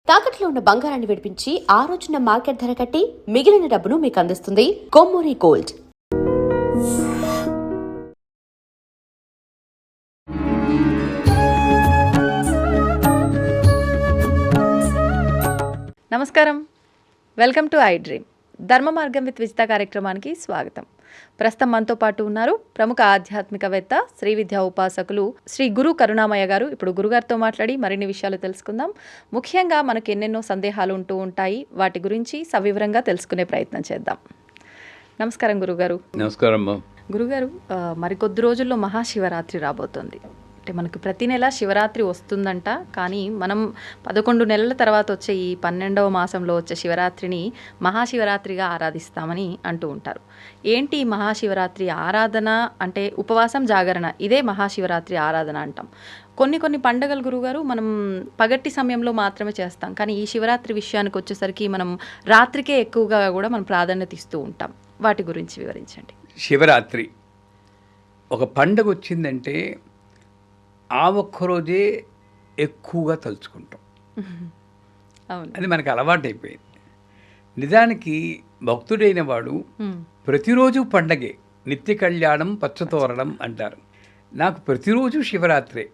తాకట్లో ఉన్న బంగారాన్ని విడిపించి ఆ రోజున మార్కెట్ ధర కట్టి మిగిలిన డబ్బును మీకు అందిస్తుంది కొమ్మూరి గోల్డ్. నమస్కారం, వెల్కమ్ టు ఐ డ్రీమ్. ధర్మ మార్గం విత్ విజిత కార్యక్రమానికి స్వాగతం. ప్రస్తుతం మనతో పాటు ఉన్నారు ప్రముఖ ఆధ్యాత్మికవేత్త, శ్రీ విద్యా ఉపాసకులు శ్రీ గురు కరుణామయ్య గారు. ఇప్పుడు గురుగారితో మాట్లాడి మరిన్ని విషయాలు తెలుసుకుందాం. ముఖ్యంగా మనకు ఎన్నెన్నో సందేహాలు ఉంటూ ఉంటాయి, వాటి గురించి సవివరంగా తెలుసుకునే ప్రయత్నం చేద్దాం. నమస్కారం గురుగారు. నమస్కారం గురుగారు. మరికొద్ది రోజుల్లో మహాశివరాత్రి రాబోతోంది. అంటే మనకు ప్రతి నెల శివరాత్రి వస్తుందంట, కానీ మనం 11 నెలల తర్వాత వచ్చే ఈ 12వ మాసంలో వచ్చే శివరాత్రిని మహాశివరాత్రిగా ఆరాధిస్తామని అంటూ ఉంటారు. ఏంటి మహాశివరాత్రి ఆరాధన అంటే? ఉపవాసం, జాగరణ, ఇదే మహాశివరాత్రి ఆరాధన అంటాం. కొన్ని పండుగలు గురుగారు మనం పగటి సమయంలో మాత్రమే చేస్తాం, కానీ ఈ శివరాత్రి విషయానికి వచ్చేసరికి మనం రాత్రికే ఎక్కువగా కూడా మనం ప్రాధాన్యత ఇస్తూ ఉంటాం. వాటి గురించి వివరించండి. శివరాత్రి ఒక పండుగ వచ్చిందంటే ఆ ఒక్కరోజే ఎక్కువగా తలుచుకుంటాం. అది మనకు అలవాటు అయిపోయింది. నిజానికి భక్తుడైన వాడు ప్రతిరోజు పండగే. నిత్య కళ్యాణం పచ్చతోరణం అంటారు. నాకు ప్రతిరోజు శివరాత్రే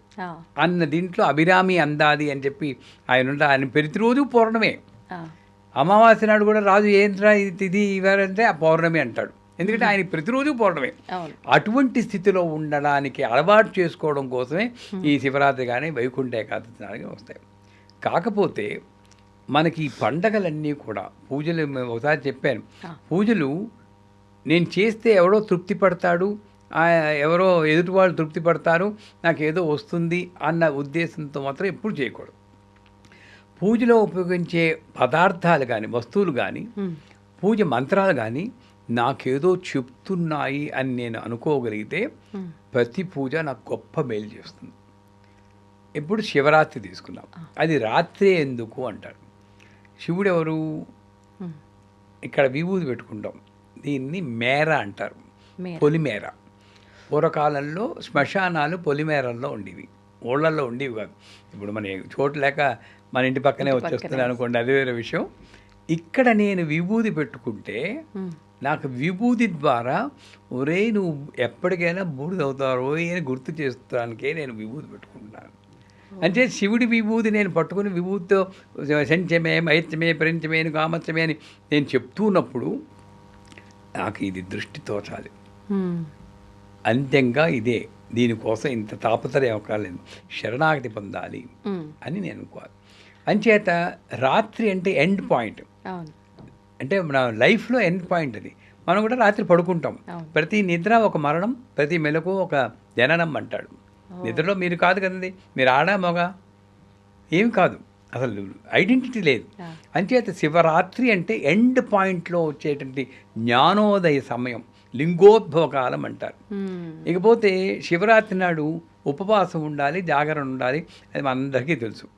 అన్న దీంట్లో అభిరామి అందాది అని చెప్పి ఆయన ప్రతిరోజు పౌర్ణమే. అమావాస్య నాడు కూడా రాజు ఏంట్రా ఇది ఇవ్వారంటే ఆ పౌర్ణమి అంటాడు. ఎందుకంటే ఆయన ప్రతిరోజు పౌర్ణమే. అటువంటి స్థితిలో ఉండడానికి అలవాటు చేసుకోవడం కోసమే ఈ శివరాత్రి కానీ వైకుంఠ ఏకాదశి కానీ వస్తాయి. కాకపోతే మనకి ఈ పండగలన్నీ కూడా పూజలు, ఒకసారి చెప్పాను, పూజలు నేను చేస్తే ఎవరో తృప్తి పడతాడు, ఎవరో ఎదుటి వాళ్ళు తృప్తి పడతారు, నాకు ఏదో వస్తుంది అన్న ఉద్దేశంతో మాత్రం ఎప్పుడు చేయకూడదు. పూజలో ఉపయోగించే పదార్థాలు కానీ, వస్తువులు కానీ, పూజ మంత్రాలు కానీ నాకేదో చెప్తున్నాయి అని నేను అనుకోగలిగితే ప్రతి పూజ నాకు గొప్ప మేలు చేస్తుంది. ఇప్పుడు శివరాత్రి తీసుకున్నాం, అది రాత్రే ఎందుకు అంటారు. శివుడు ఎవరు? ఇక్కడ విభూతి పెట్టుకుంటాం, దీన్ని మేర అంటారు, పొలిమేర. పూర్వకాలంలో శ్మశానాలు పొలిమేరల్లో ఉండేవి, ఊళ్ళల్లో ఉండేవి కాదు. ఇప్పుడు మన చోటు లేక మన ఇంటి పక్కనే వచ్చేస్తుంది అనుకోండి, అది వేరే విషయం. ఇక్కడ నేను విభూతి పెట్టుకుంటే నాకు విభూతి ద్వారా ఒరే నువ్వు ఎప్పటికైనా బూడిద అవుతారో అని గుర్తు చేస్తానికే నేను విభూతి పెట్టుకుంటున్నాను. అంటే శివుడి విభూతి నేను పట్టుకుని విభూతితో శంచమే, మైత్యమే, ప్రంచమే, కామత్యమే అని నేను చెప్తున్నప్పుడు నాకు ఇది దృష్టి తోచాలి. అంత్యంగా ఇదే, దీనికోసం ఇంత తాపత్రయం అవ్వలేదు, శరణాగతి పొందాలి అని నేను అనుకోవాలి. అంచేత రాత్రి అంటే ఎండ్ పాయింట్, అంటే మన లైఫ్లో ఎండ్ పాయింట్ అది. మనం కూడా రాత్రి పడుకుంటాం. ప్రతి నిద్ర ఒక మరణం, ప్రతి మెలకు ఒక జననం అంటాడు. నిద్రలో మీరు కాదు కదండి, మీరు ఆడా మగ ఏమి కాదు, అసలు ఐడెంటిటీ లేదు. అంచేత శివరాత్రి అంటే ఎండ్ పాయింట్లో వచ్చేటువంటి జ్ఞానోదయ సమయం, లింగోద్భవ కాలం అంటారు. ఇకపోతే శివరాత్రి నాడు ఉపవాసం ఉండాలి, జాగరణ ఉండాలి, అది మనందరికీ తెలుసు.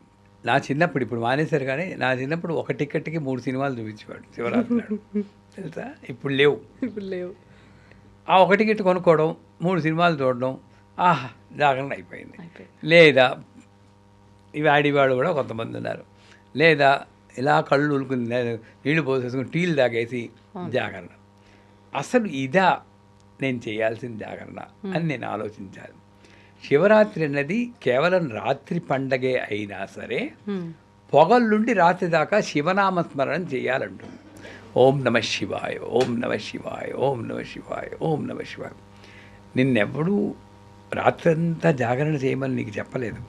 నా చిన్నప్పుడు, ఇప్పుడు మానేశారు కానీ నా చిన్నప్పుడు ఒక టికెట్కి 3 సినిమాలు చూపించేవాడు శివరాత్రి నాడు, తెలుసా? ఇప్పుడు లేవు. ఆ ఒక టికెట్ కొనుక్కోవడం, 3 సినిమాలు చూడడం, ఆహా జాగరణ అయిపోయింది. లేదా ఇవి ఆడివాళ్ళు కూడా కొంతమంది ఉన్నారు, లేదా ఇలా కళ్ళు ఉలుకుని నీళ్లు పోసేసుకుని టీలు తాగేసి జాగరణ. అసలు ఇదా నేను చేయాల్సిన జాగరణ అని నేను ఆలోచించాలి. శివరాత్రి అన్నది కేవలం రాత్రి పండగే అయినా సరే పొగల్లుండి రాత్రి దాకా శివనామస్మరణం చేయాలంటుంది. ఓం నమ శివాయ, ఓం నమ శివాయ, ఓం నమ శివాయ, ఓం నమ శివాయ. నిన్నెవడూ రాత్రంతా జాగరణ చేయమని నీకు చెప్పలేదు.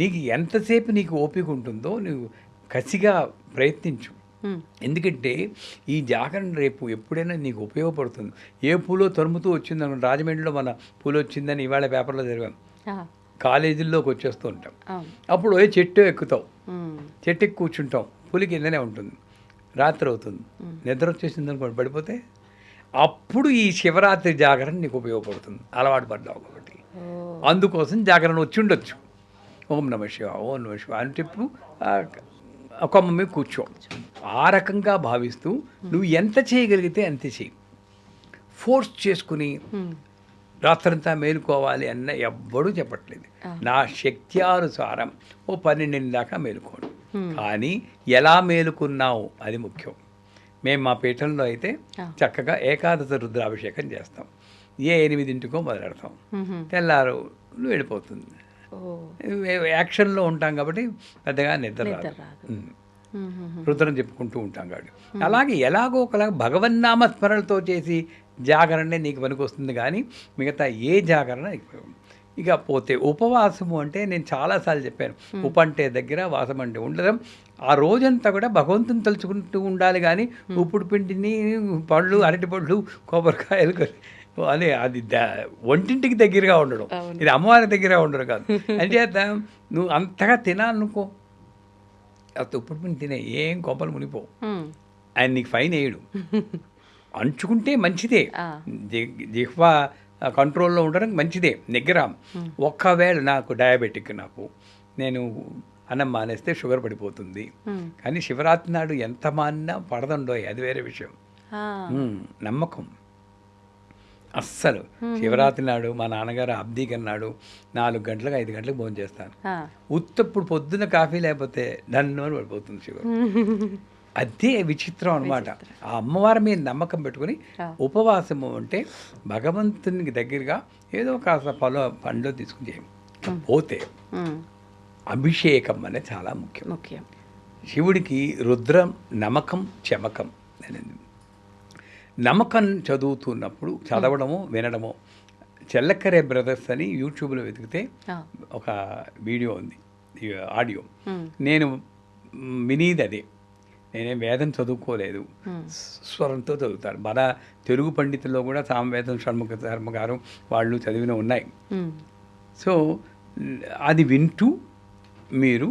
నీకు ఎంతసేపు నీకు ఓపిక ఉంటుందో నువ్వు కసిగా ప్రయత్నించు. ఎందుకంటే ఈ జాగరణ రేపు ఎప్పుడైనా నీకు ఉపయోగపడుతుంది. ఏ పూలో తరుముతూ వచ్చిందని, రాజమండ్రిలో మన పూలు వచ్చిందని ఇవాళ పేపర్లో చదివాం, కాలేజీల్లోకి వచ్చేస్తూ ఉంటాం. అప్పుడు ఏ చెట్టు ఎక్కుతావు, చెట్టు ఎక్కి కూర్చుంటాం, పులి కిందనే ఉంటుంది, రాత్రి అవుతుంది, నిద్ర వచ్చేసింది అనుకోండి, పడిపోతే అప్పుడు ఈ శివరాత్రి జాగరణ నీకు ఉపయోగపడుతుంది. అలవాటు పడ్డావు కాబట్టి అందుకోసం జాగరణ వచ్చి ఉండొచ్చు. ఓం నమ శివ, ఓం నమ శివ అని చెప్పు కొమ్మ మీద కూర్చో. ఆ రకంగా భావిస్తూ నువ్వు ఎంత చేయగలిగితే అంతే చేయి. ఫోర్స్ చేసుకుని రాత్రంతా మేలుకోవాలి అన్న ఎవ్వడూ చెప్పట్లేదు. నా శక్త్యానుసారం 12 దాకా మేలుకోండి. కానీ ఎలా మేలుకున్నావు అది ముఖ్యం. మేము మా పీఠంలో అయితే చక్కగా ఏకాదశ రుద్రాభిషేకం చేస్తాం. 8 మొదలెడతాం, తెల్లారు వెళ్ళిపోతుంది. యాక్షన్లో ఉంటాం కాబట్టి పెద్దగా నిద్ర రాదు. రుద్రం చెప్పుకుంటూ ఉంటాం కాబట్టి అలాగే ఎలాగో ఒకలాగా భగవన్నామ స్మరణతో చేసి జాగరణే నీకు పనికొస్తుంది, కానీ మిగతా ఏ జాగరణ ఇక పోతే ఉపవాసము అంటే నేను చాలాసార్లు చెప్పాను. ఉప అంటే దగ్గర, వాసం అంటే ఉండడం. ఆ రోజంతా కూడా భగవంతుని తలుచుకుంటూ ఉండాలి, కానీ ఉప్పుడు పిండిని, పళ్ళు, అరటి పళ్ళు, కొబ్బరికాయలు అదే అది ఒంటింటికి దగ్గరగా ఉండడం. ఇది అమ్మవారి దగ్గర ఉండడం కాదు. అంచేత నువ్వు అంతగా తినాలనుకో, అది ఉప్పుడు పిండి తినే, ఏం కొబ్బలు మునిపోవు. ఆయన నీకు ఫైన్ వేయడు. అంచుకుంటే మంచిదే, జిహ్వా కంట్రోల్లో ఉండడం మంచిదే, నిగ్రహ. ఒక్కవేళ నాకు డయాబెటిక్, నేను అన్నం మానేస్తే షుగర్ పడిపోతుంది, కానీ శివరాత్రి నాడు ఎంత మానినా పడదండోయ్, అది వేరే విషయం. నమ్మకం అస్సలు. శివరాత్రి నాడు మా నాన్నగారు అబ్దీకర్ నాడు 4 గంటలకు 5 గంటలకు భోజనం చేస్తాను. ఉత్తప్పుడు పొద్దున్న కాఫీ లేకపోతే నన్ను పడిపోతుంది షుగర్. అదే విచిత్రం అనమాట. ఆ అమ్మవారి మీద నమ్మకం పెట్టుకుని ఉపవాసము అంటే భగవంతునికి దగ్గరగా ఏదో కాస్త పండ్లు తీసుకుని పోతే అభిషేకం అనేది చాలా ముఖ్యం. శివుడికి రుద్రం, నమ్మకం, చమకం అనేది. నమ్మకం చదువుతున్నప్పుడు చదవడము, వినడము. చెల్లకరే బ్రదర్స్ అని యూట్యూబ్లో వెతికితే ఒక వీడియో ఉంది, ఆడియో. నేను వినేది అదే. నేనేం వేదం చదువుకోలేదు, స్వరంతో చదువుతారు. మన తెలుగు పండితుల్లో కూడా సామవేదం, షణ్ముఖ శర్మ గారు వాళ్ళు చదివిన ఉన్నాయి. సో అది వింటూ మీరు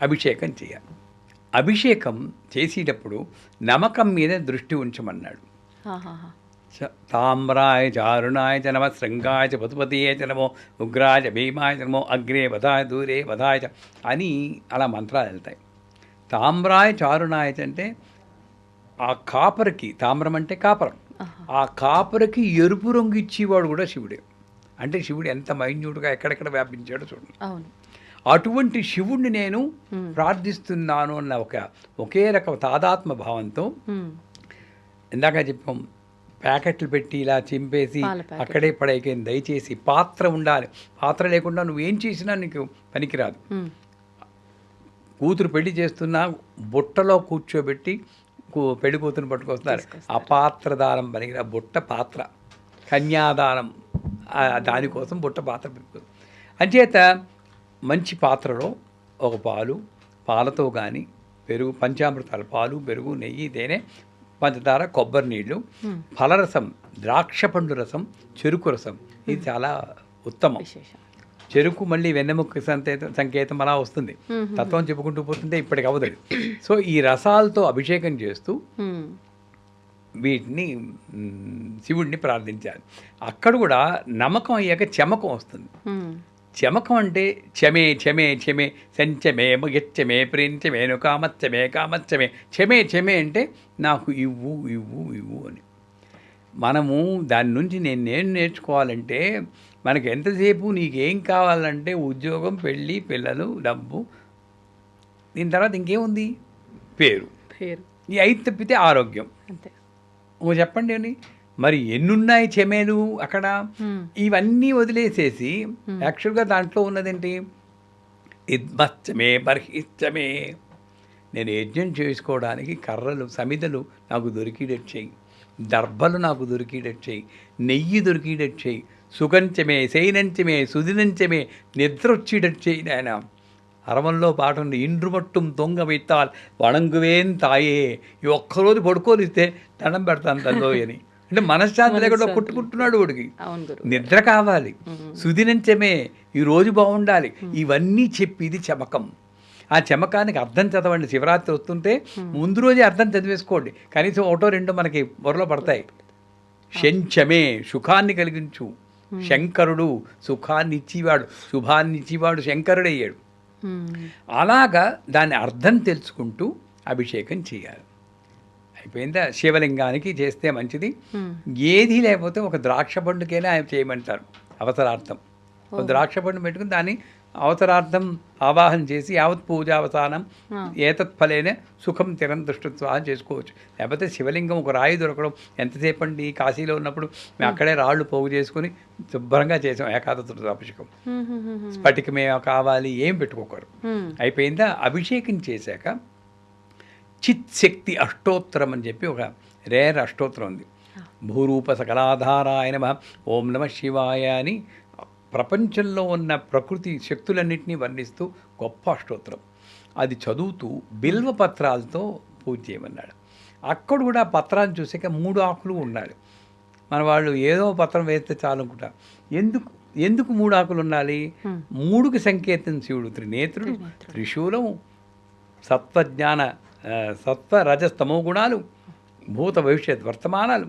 అభిషేకం చేయాలి. అభిషేకం చేసేటప్పుడు నమ్మకం మీద దృష్టి ఉంచమన్నాడు. తామ్రాయ చారుణాయ చ నమ, శృంగాయ చ పశుపతియే చ నమో, ఉగ్రాయ చ భీమాయ చ నమో, అగ్రే వధాయ దూరే వధాయ చ అని అలా మంత్రాలు వెళ్తాయి. తామ్రాయ చారుణాయ అంటే ఆ కాపరికి, తామ్రం అంటే కాపరం, ఆ కాపరికి ఎరుపు రంగు ఇచ్చేవాడు కూడా శివుడే. అంటే శివుడు ఎంత మైన్యూట్గా ఎక్కడెక్కడ వ్యాపించాడో చూడండి. అటువంటి శివుణ్ణి నేను ప్రార్థిస్తున్నాను అన్న ఒకే రకం తాదాత్మ భావంతో, ఇందాక చెప్పాం, ప్యాకెట్లు పెట్టి ఇలా చింపేసి అక్కడే పడేకేం. దయచేసి పాత్ర ఉండాలి. పాత్ర లేకుండా నువ్వేం చేసినా నీకు పనికిరాదు. కూతురు పెళ్లి చేస్తున్నా బుట్టలో కూర్చోబెట్టి పెళ్లి కూతురు పట్టుకొస్తున్నారు. ఆ పాత్ర దానం పనికిరా, బుట్ట పాత్ర, కన్యాదానం, దానికోసం బుట్ట పాత్ర పెట్టుకోదు. అంచేత మంచి పాత్రలో ఒక పాలతో కానీ పెరుగు, పంచామృతాలు, పాలు, పెరుగు, నెయ్యి, తేనె, పంచదార, కొబ్బరి నీళ్ళు, ఫలరసం, ద్రాక్ష పండు రసం, చెరుకు రసం. ఇది చాలా ఉత్తమం. చెరుకు మళ్ళీ వెన్నెముక సంకేతం అలా వస్తుంది. తత్వం చెప్పుకుంటూ పోతుంటే ఇప్పటికి అవదు. సో ఈ రసాలతో అభిషేకం చేస్తూ వీటిని శివుడిని ప్రార్థించాలి. అక్కడ కూడా నమ్మకం అయ్యాక చమకం వస్తుంది. చమకం అంటే చమే చమే చమే సంచమే ముగచ్చమే ప్రేంచమేను కామచ్చమే కామచ్చమే చమే చమే అంటే నాకు ఇవ్వు ఇవ్వు ఇవ్వు అని. మనము దాని నుంచి నేను నేర్చుకోవాలంటే మనకి ఎంతసేపు నీకేం కావాలంటే ఉద్యోగం, పెళ్ళి, పిల్లలు, డబ్బు, దీని తర్వాత ఇంకేముంది? పేరు. ఈ 5 తప్పితే ఆరోగ్యం. చెప్పండి అని మరి ఎన్నున్నాయి చెమేలు అక్కడ. ఇవన్నీ వదిలేసేసి యాక్చువల్గా దాంట్లో ఉన్నదేంటి? ఇద్మచ్చమే బర్హిచ్చమే. నేను యజ్ఞం చేసుకోవడానికి కర్రలు, సమిదలు నాకు దొరికిడట్టు చేయి, దర్భలు నాకు దొరికిడట్టు చేయి, నెయ్యి దొరికిడట్టు చేయి, సుగంచమే, శయనంచమే, సుదినంచమే, నిద్ర వచ్చేటట్టు చేయి నాయన. అరవంలో పాట ఉంది, ఇండ్రు మట్టుం దొంగ విత్తాల్ వణంగువేం తాయే. ఈ ఒక్కరోజు పడుకోనిస్తే దండం పెడతాను తల్లో అని. అంటే మనశ్శాంతి లేకుండా కొట్టుకుంటున్నాడు వాడికి. నిద్ర కావాలి, సుదినంచమే, ఈ రోజు బాగుండాలి. ఇవన్నీ చెప్పి ఇది చమకం. ఆ చమకానికి అర్థం చదవండి. శివరాత్రి వస్తుంటే ముందు రోజే అర్థం చదివేసుకోండి. కనీసం 1-2 మనకి బుర్రలో పడతాయి. శంచమే, సుఖాన్ని కలిగించు. శంకరుడు సుఖాన్ని ఇచ్చేవాడు, శుభాన్ని ఇచ్చేవాడు శంకరుడయ్యాడు. అలాగా దాని అర్థం తెలుసుకుంటూ అభిషేకం చేయాలి. అయిపోయిందా? శివలింగానికి చేస్తే మంచిది. ఏది లేకపోతే ఒక ద్రాక్ష పండుకైనా ఆయన చేయమంటారు అవసరార్థం. ఒక ద్రాక్ష పండు పెట్టుకుని దాన్ని అవసరార్థం ఆవాహన చేసి యావత్ పూజావసానం ఏతత్ ఫలేనే సుఖం తిరం దృష్టత్వాహం చేసుకోవచ్చు. లేకపోతే శివలింగం ఒక రాయి దొరకడం ఎంతసేపు అండి. కాశీలో ఉన్నప్పుడు మేము అక్కడే రాళ్ళు పోగు చేసుకుని శుభ్రంగా చేసాం ఏకాదశి అభిషేకం. స్ఫటికమే కావాలి ఏం పెట్టుకోకరు. అయిపోయిందా, అభిషేకం చేశాక చిత్ శక్తి అష్టోత్తరం అని చెప్పి ఒక రేర్ అష్టోత్తరం ఉంది. భూరూప సకలాధారాయ నమః, ఓం నమః శివాయ అని ప్రపంచంలో ఉన్న ప్రకృతి శక్తులన్నింటినీ వర్ణిస్తూ గొప్ప అష్టోత్తరం. అది చదువుతూ బిల్వ పత్రాలతో పూజ చేయమన్నాడు. అక్కడ కూడా పత్రాన్ని చూసాక 3 ఆకులు ఉన్నాడు. మన వాళ్ళు ఏదో పత్రం వేస్తే చాలు అనుకుంటా. ఎందుకు 3 ఆకులు ఉండాలి? 3కి సంకేతం శివుడు. త్రినేత్రుడు, త్రిశూలం, సత్వజ్ఞాన సత్వ రజస్తమో గుణాలు, భూత భవిష్యత్ వర్తమానాలు.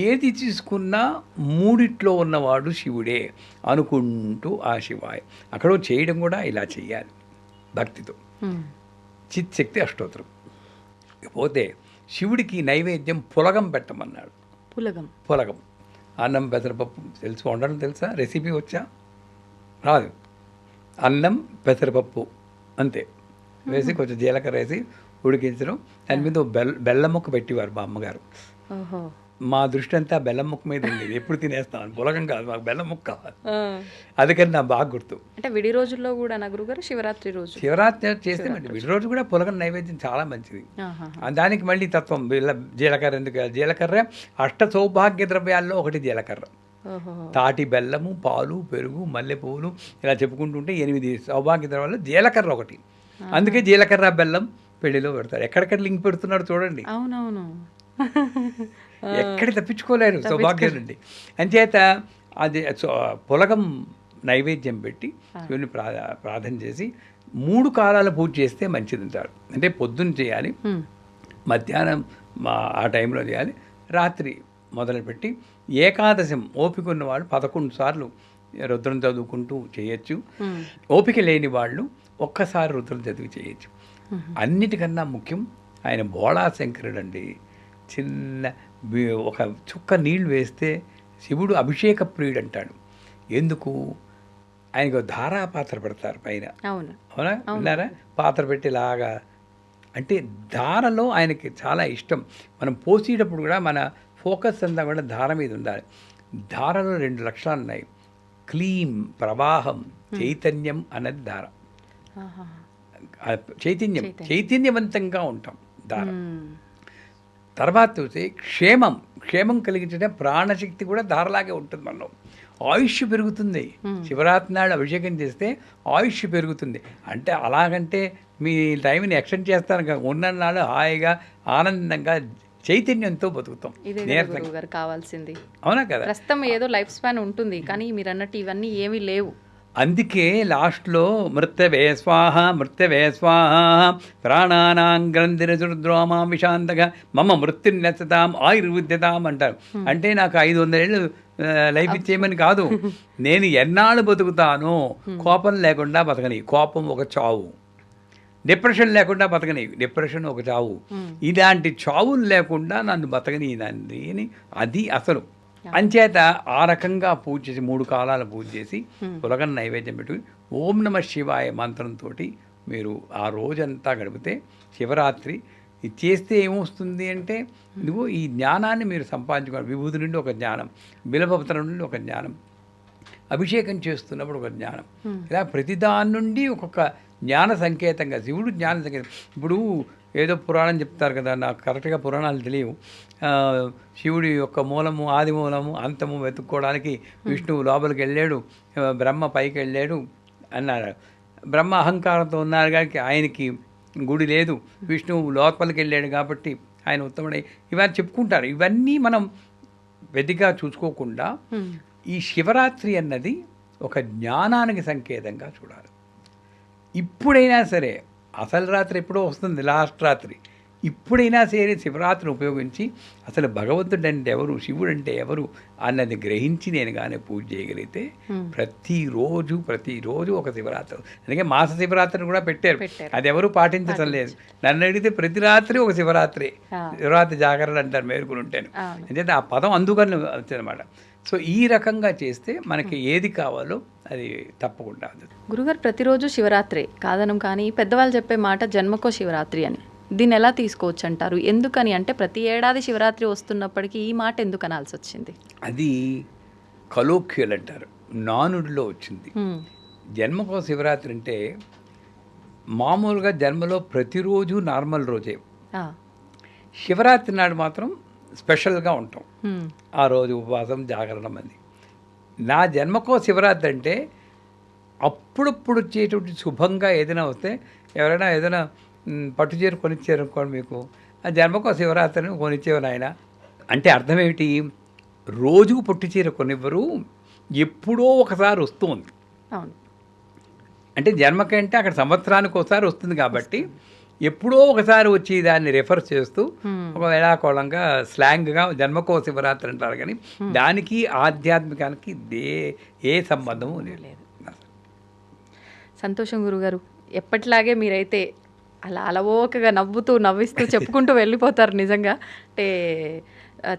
ఏది తీసుకున్నా 3 ఉన్నవాడు శివుడే అనుకుంటూ ఆ శివాయ అక్కడ చేయడం కూడా ఇలా చేయాలి భక్తితో. చిత్శక్తి అష్టోత్తరం. పోతే శివుడికి నైవేద్యం పులగం పెట్టమన్నాడు. పులగం అన్నం పెసరపప్పు తెలుసు వండడం తెలుసా? రెసిపీ వచ్చా? రాదు. అన్నం పెసరపప్పు అంతే వేసి కొంచెం జీలకర్ర వేసి ఉడికించడం. దాని మీద బెల్లం ముక్క పెట్టేవారు మా అమ్మగారు. మా దృష్టి అంతా బెల్లం ముక్క మీద ఉండేది. ఎప్పుడు తినేస్తాను, పులగం కాదు, మాకు బెల్లం ముక్క కావాలి. అందుకని నాకు బాగా గుర్తు. అంటే విడి రోజుల్లో కూడా గురుగారు శివరాత్రి చేస్తే విడి రోజు కూడా పులగం నైవేద్యం చాలా మంచిది. దానికి మళ్ళీ తత్వం జీలకర్ర. ఎందుకు జీలకర్ర? అష్ట సౌభాగ్య ద్రవ్యాల్లో ఒకటి జీలకర్ర. తాటి బెల్లము, పాలు, పెరుగు, మల్లెపూలు ఇలా చెప్పుకుంటుంటే 8 సౌభాగ్య ద్రవ్యాల్లో జీలకర్ర ఒకటి. అందుకే జీలకర్ర బెల్లం పెళ్లిలో పెడతారు. ఎక్కడెక్కడ లింక్ పెడుతున్నాడు చూడండి. అవునవును, ఎక్కడ తప్పించుకోలేరు సౌభాగ్యం నుండి. అంచేత అది పులగం నైవేద్యం పెట్టి శివుని ప్రార్థన చేసి 3 కాలాల పూజ చేస్తే మంచిది అంటారు. అంటే పొద్దున్న చేయాలి, మధ్యాహ్నం ఆ టైంలో చేయాలి, రాత్రి మొదలుపెట్టి ఏకాదశం ఓపిక ఉన్నవాళ్ళు 11 సార్లు రుద్రం చదువుకుంటూ చేయొచ్చు. ఓపిక లేని వాళ్ళు ఒక్కసారి రుద్రం చదివి చేయొచ్చు. అన్నిటికన్నా ముఖ్యం ఆయన బోళా శంకరుడు అండి. చిన్న ఒక చుక్క నీళ్లు వేస్తే శివుడు అభిషేక ప్రియుడు అంటాడు. ఎందుకు? ఆయనకు ధారా పాత్ర పెడతారు పైన. అవునా? విన్నారా? పాత్ర పెట్టేలాగా. అంటే ధారలో ఆయనకి చాలా ఇష్టం. మనం పోసేటప్పుడు కూడా మన ఫోకస్ అంతా కూడా ధార మీద ఉండాలి. ధారలో 2 లక్షణాలు ఉన్నాయి. క్లీం, ప్రవాహం, చైతన్యం అన్నది ధార. చైతన్యవంతంగా ఉంటాం ధార. తర్వాత చూసి క్షేమం కలిగించడం, ప్రాణశక్తి కూడా ధారలాగే ఉంటుంది. మనలో ఆయుష్ పెరుగుతుంది. శివరాత్రి నాడు అభిషేకం చేస్తే ఆయుష్ పెరుగుతుంది. అంటే అలాగంటే మీ టైంని ఎక్స్టెండ్ చేస్తాను. ఉన్న నాడు హాయిగా ఆనందంగా చైతన్యంతో బతుకుతాం. కావాల్సింది. అవునా కదా? ప్రస్తుతం ఏదో లైఫ్ స్పాన్ ఉంటుంది, కానీ మీరు అన్నట్టు ఇవన్నీ ఏమీ లేవు. అందుకే లాస్ట్లో మృత్యవే స్వాహ ప్రాణానాం గ్రంథిరసుద్రోమాం విశాంతగా మమ మృత్యున్నెత్తతాం ఆయుర్విద్యతాం అంటారు. అంటే నాకు 500 ఏళ్ళు లైఫ్ ఇచ్చేయమని కాదు, నేను ఎన్నాళ్ళు బతుకుతాను కోపం లేకుండా బతకని. కోపం ఒక చావు. డిప్రెషన్ లేకుండా బతకని. డిప్రెషన్ ఒక చావు. ఇలాంటి చావులు లేకుండా నన్ను బతకని అని అది అసలు. అంచేత ఆ రకంగా పూజ చేసి 3 కాలాల పూజ చేసి పులగం నైవేద్యం పెట్టుకుని ఓం నమః శివాయ మంత్రంతో మీరు ఆ రోజంతా గడిపితే శివరాత్రి ఇది చేస్తే ఏమొస్తుంది అంటే ఇదిగో ఈ జ్ఞానాన్ని మీరు సంపాదించుకోవాలి. విభూతి నుండి ఒక జ్ఞానం, బిలపత్రం నుండి ఒక జ్ఞానం, అభిషేకం చేస్తున్నప్పుడు ఒక జ్ఞానం, ఇలా ప్రతిదాని నుండి ఒక్కొక్క జ్ఞాన సంకేతంగా శివుడు జ్ఞాన సంకేతం. ఇప్పుడు ఏదో పురాణం చెప్తారు కదా, నాకు కరెక్ట్గా పురాణాలు తెలియవు. శివుడి యొక్క మూలము, ఆది మూలము, అంతము వెతుక్కోవడానికి విష్ణువు లోపలికి వెళ్ళాడు, బ్రహ్మ పైకి వెళ్ళాడు అన్నారు. బ్రహ్మ అహంకారంతో ఉన్నారు కాబట్టి ఆయనకి గుడి లేదు, విష్ణువు లోపలికి వెళ్ళాడు కాబట్టి ఆయన ఉత్తముడై ఇవన్నీ చెప్పుకుంటారు. ఇవన్నీ మనం వెతిగా చూసుకోకుండా ఈ శివరాత్రి అన్నది ఒక జ్ఞానానికి సంకేతంగా చూడాలి. ఇప్పుడైనా సరే, అసలు రాత్రి ఎప్పుడో వస్తుంది, లాస్ట్ రాత్రి, ఇప్పుడైనా సరే శివరాత్రిని ఉపయోగించి అసలు భగవంతుడు అంటే ఎవరు, శివుడు అంటే ఎవరు అన్నది గ్రహించి నేను కానీ పూజ చేయగలిగితే ప్రతిరోజు ఒక శివరాత్రి. అందుకే మాస శివరాత్రిని కూడా పెట్టారు. అది ఎవరు పాటించడం లేదు. నన్ను అడిగితే ప్రతి రాత్రి ఒక శివరాత్రి జాగరణ అంటారు, మేలుకుని ఉంటాను. అంటే ఆ పదం అందుకని వచ్చిందన్నమాట. సో ఈ రకంగా చేస్తే మనకి ఏది కావాలో అది తప్పకుండా అందుతుంది. గురుగారు ప్రతిరోజు శివరాత్రి కాదనం, కానీ పెద్దవాళ్ళు చెప్పే మాట జన్మకో శివరాత్రి అని. దీన్ని ఎలా తీసుకోవచ్చు అంటారు? ఎందుకని అంటే ప్రతి ఏడాది శివరాత్రి వస్తున్నప్పటికీ ఈ మాట ఎందుకు అనాల్సి వచ్చింది? అది కలోక్యుల్ అంటారు, నానుడిలో వచ్చింది. జన్మకో శివరాత్రి అంటే మామూలుగా జన్మలో ప్రతిరోజు నార్మల్ రోజే, శివరాత్రి నాడు మాత్రం స్పెషల్గా ఉంటాం. ఆ రోజు ఉపవాసం జాగరణం అని. నా జన్మకో శివరాత్రి అంటే అప్పుడప్పుడు వచ్చేటువంటి శుభంగా ఏదైనా వస్తే, ఎవరైనా ఏదైనా పట్టుచీర కొనిచ్చారు అనుకోండి, మీకు ఆ జన్మకో శివరాత్రిని కొనిచ్చేవారు ఆయన అంటే అర్థం ఏమిటి? రోజుకు పట్టుచీర కొనివ్వరు, ఎప్పుడో ఒకసారి వస్తుంది. అవును, అంటే జన్మకంటే అక్కడ సంవత్సరానికి ఒకసారి వస్తుంది కాబట్టి ఎప్పుడో ఒకసారి వచ్చి దాన్ని రెఫర్ చేస్తూ ఒక వేళాకోళంగా స్లాంగ్గా జన్మకో శివరాత్రి అంటారు. కానీ దానికి ఆధ్యాత్మికానికి ఏ సంబంధము లేదు. సంతోషం గురుగారు. ఎప్పటిలాగే మీరైతే అలా అలవోకగా నవ్విస్తూ చెప్పుకుంటూ వెళ్ళిపోతారు. నిజంగా అంటే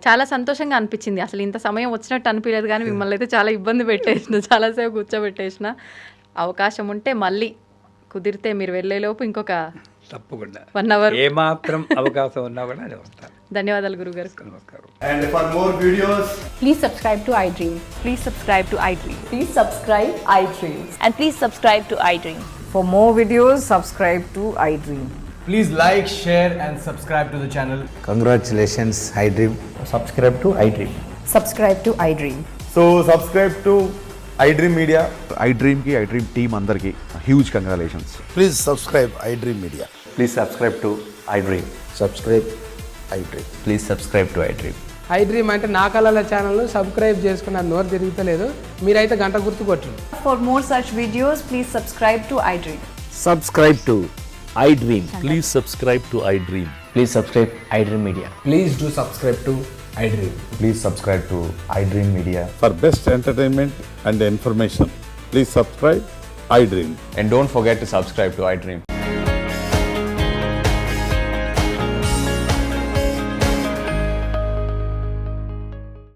చాలా సంతోషంగా అనిపించింది. అసలు ఇంత సమయం వచ్చినట్టు అనిపించలేదు, కానీ మిమ్మల్ని అయితే చాలా ఇబ్బంది పెట్టేసిన, చాలాసేపు కూర్చోబెట్టేసిన. అవకాశం ఉంటే మళ్ళీ కుదిరితే మీరు వెళ్ళేలోపు ఇంకొక తప్పకుండా 1 hour ఏమాత్రం అవకాశం ఉన్నా కూడా అది వస్తారు. ధన్యవాదాలు గురుగారు. నమస్కారం. And for more videos, Please subscribe to iDream. Please subscribe to iDream. Please subscribe iDream. And please subscribe to iDream. For more videos, subscribe to iDream. please like, share, and subscribe to the channel. Congratulations, iDream. Subscribe to iDream. Subscribe to iDream. So subscribe to iDream Media. iDream ki iDream team andarki huge congratulations. Please subscribe iDream Media. Please subscribe to iDream. Subscribe iDream. Please subscribe to iDream. iDream అంటే నా కళల ఛానల్ను subscribe చేసుకున్న నోరు తిరుగుతలేదు, మీరైతే గంట గుర్తు కొట్టండి. For more such videos, please subscribe to iDream. Subscribe to iDream. Please subscribe to iDream. Please subscribe iDream Media. Please do subscribe to iDream. Please subscribe to iDream Media. For best entertainment and information, please subscribe iDream. And don't forget to subscribe to iDream.